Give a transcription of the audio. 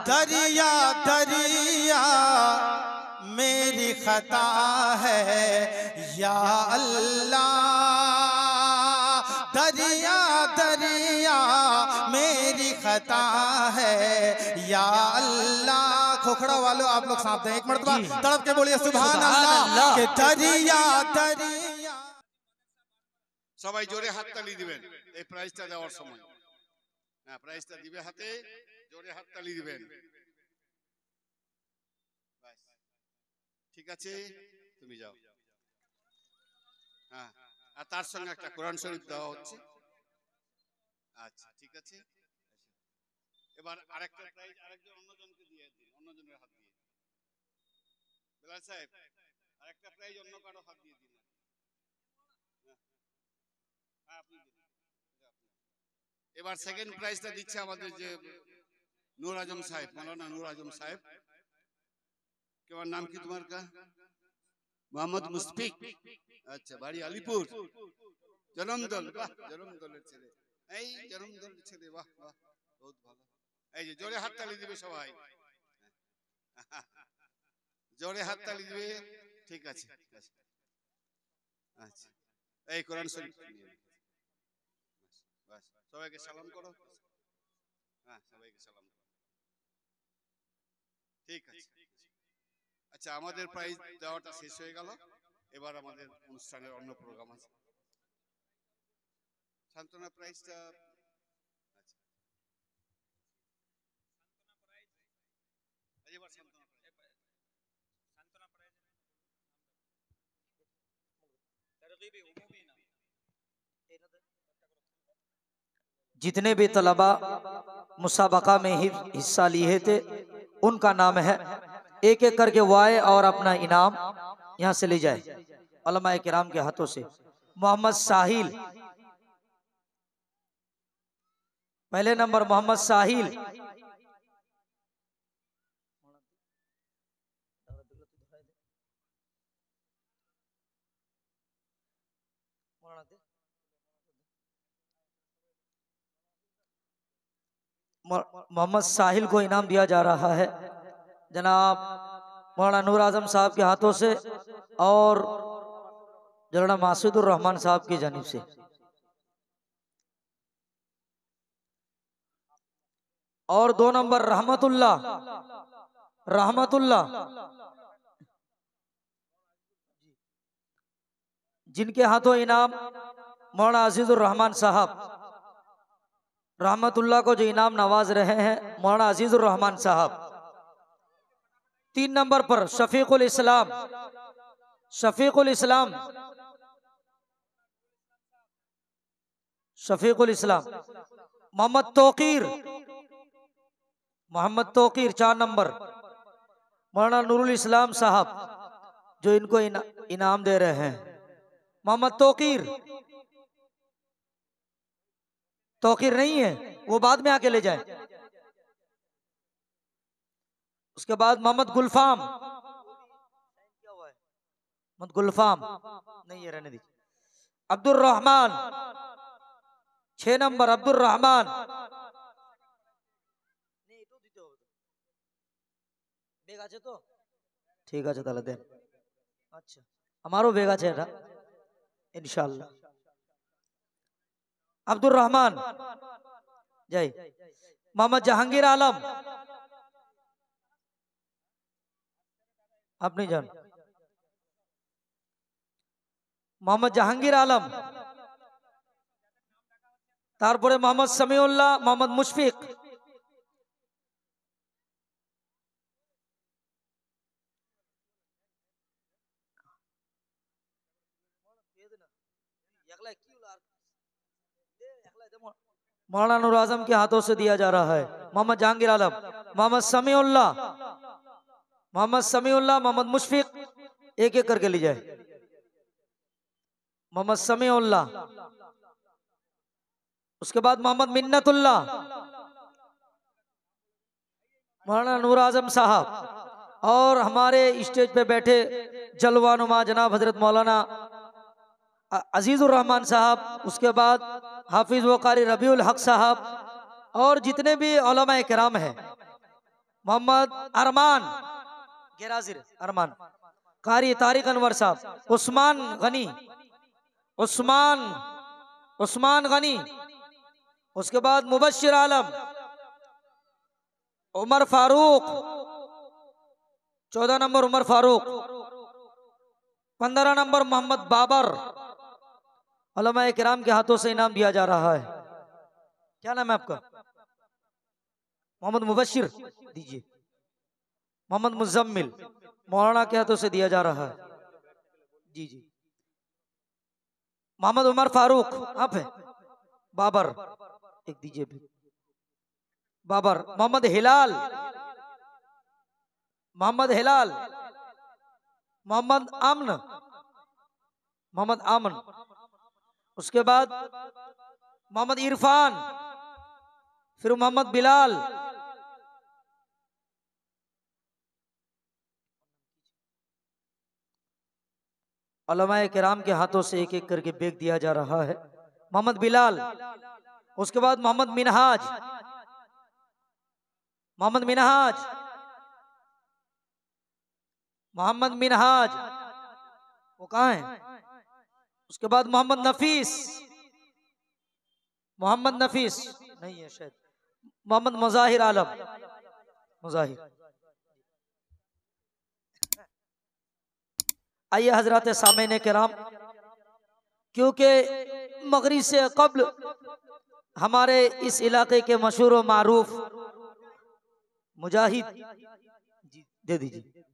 दरिया दरिया मेरी खता है या अल्लाह, दरिया दरिया मेरी खता है या अल्लाह। खोखड़ा वालों आप लोग साथ दें, एक मरतबा तड़प के बोलिए सुभान अल्लाह के दरिया दरिया। সবাই জোরে হাততালি দিবেন এই প্রাইজটা দেওয়ার সময়। হ্যাঁ, প্রাইজটা দিবে হাতে, জোরে হাততালি দিবেন। ঠিক আছে, তুমি যাও। হ্যাঁ, আর তার সঙ্গে একটা কোরআন শরীফ দেওয়া হচ্ছে। আচ্ছা ঠিক আছে, এবার আরেকটা প্রাইজ আরেকজন অন্যজনকে দিয়ে দিন, অন্যজনের হাত দিয়ে। বেলাল সাহেব আরেকটা প্রাইজ অন্য কারো হাত দিয়ে দিন। হ্যাঁ আপনি দিন। এবার সেকেন্ড প্রাইজটা দিচ্ছে আমাদের যে নূর আজম সাহেব, মাওলানা নূর আজম সাহেব। তোমার নাম কি তোমার কা? মোহাম্মদ মুশফিক। আচ্ছা, বাড়ি আলিপুর। জনমদল, বাহ জনমদলের ছেলে, এই জনমদলের ছেলে, বাহ বাহ বহুত ভালো। এই যে জোরে হাততালি দিবে সবাই, জোরে হাততালি দিবে। ঠিক আছে, আচ্ছা এই কোরআন শরীফ বাস সবাইকে সালাম করো। হ্যাঁ সবাইকে সালাম করো। ঠিক আছে, আচ্ছা আমাদের প্রাইজ দেওয়াটা শেষ হয়ে গেল। এবার আমাদের অনুষ্ঠানের অন্য প্রোগ্রাম আছে। সান্তনা প্রাইজটা जितने भी तलबा मुसाबका में हिस्सा लिए थे उनका नाम है, एक एक करके वाए और अपना इनाम यहाँ से ले जाए उलमाए किराम के हाथों से। मोहम्मद साहिल, पहले नंबर मोहम्मद साहिल। मोहम्मद साहिल को इनाम दिया जा रहा है जनाब मौलाना नूर आजम साहब के हाथों से और जनाब मासूदुर रहमान साहब की जानिब से। और 2 नंबर रहमतुल्लाह जिनके हाथों इनाम मौलाना अजीजुर रहमान साहब रहमतुल्लाह को जो इनाम नवाज रहे हैं मौलाना अजीजुर रहमान साहब। 3 नंबर पर शफीकुल इस्लाम मोहम्मद तौकीर 4 नंबर मौलाना नूरुल इस्लाम साहब जो इनको इनाम दे रहे हैं। मोहम्मद तौकीर नहीं है, वो बाद में आके ले जाए। उसके बाद मोहम्मद गुलफाम नहीं है, रहने दीजिए। अब्दुल रहमान 6 नंबर अब्दुल रहमान। ठीक है তাহলে দেন। আচ্ছা আমারও বেগ আছে এটা ইনশাআল্লাহ। अब्दुल रहमान जय। मोहम्मद जहांगीर आलम अपनी जान। मोहम्मद जहांगीर आलम, तारपरे मोहम्मद समीउल्लाह, मोहम्मद मुशफिक। मौलाना नूर आजम के हाथों से दिया जा रहा है। मोहम्मद जहांगीर आलम, मोहम्मद समीउल्लाह, मोहम्मद मुशफिक, एक एक करके ले जाए। मोहम्मद समीउल्लाह, उसके बाद मोहम्मद मिन्नतुल्लाह, मौलाना नूर आजम साहब और हमारे स्टेज पे बैठे जलवानुमा जनाब हजरत मौलाना अजीजुर रहमान साहब, उसके बाद हाफिज व कारी रबीउल हक साहब और जितने भी उलमाए किराम हैं मोहम्मद अरमान गेराजिर अरमान, कारी तारिक अनवर साहब, उस्मान गनी, उसके बाद मुबश्शिर आलम, उमर फारूक, 14 नंबर उमर फारूक, 15 नंबर मोहम्मद बाबर। उलमा किराम के हाथों से इनाम दिया जा रहा है। क्या नाम है आपका? मोहम्मद मुबश्शिर दीजिए। मोहम्मद मुजम्मिल मौलाना के हाथों से दिया जा रहा है। जी जी। मोहम्मद उमर फारूक आप है? बाबर एक दीजिए भी। बाबर। मोहम्मद हिलाल, मोहम्मद अमन, उसके बाद मोहम्मद इरफान, फिर मोहम्मद बिलाल, उलमाए किराम के हाथों से एक एक करके बैग दिया जा रहा है। मोहम्मद बिलाल, उसके बाद मोहम्मद मिनहाज, वो कहाँ है? उसके बाद मोहम्मद नफीस नहीं है शायद। मोहम्मद मुजाहिर आलम, आइए हजरत सामईन किराम, क्योंकि मगरिब से कब्ल हमारे इस इलाके के मशहूर व मारूफ मुजाहिद दे दीजिए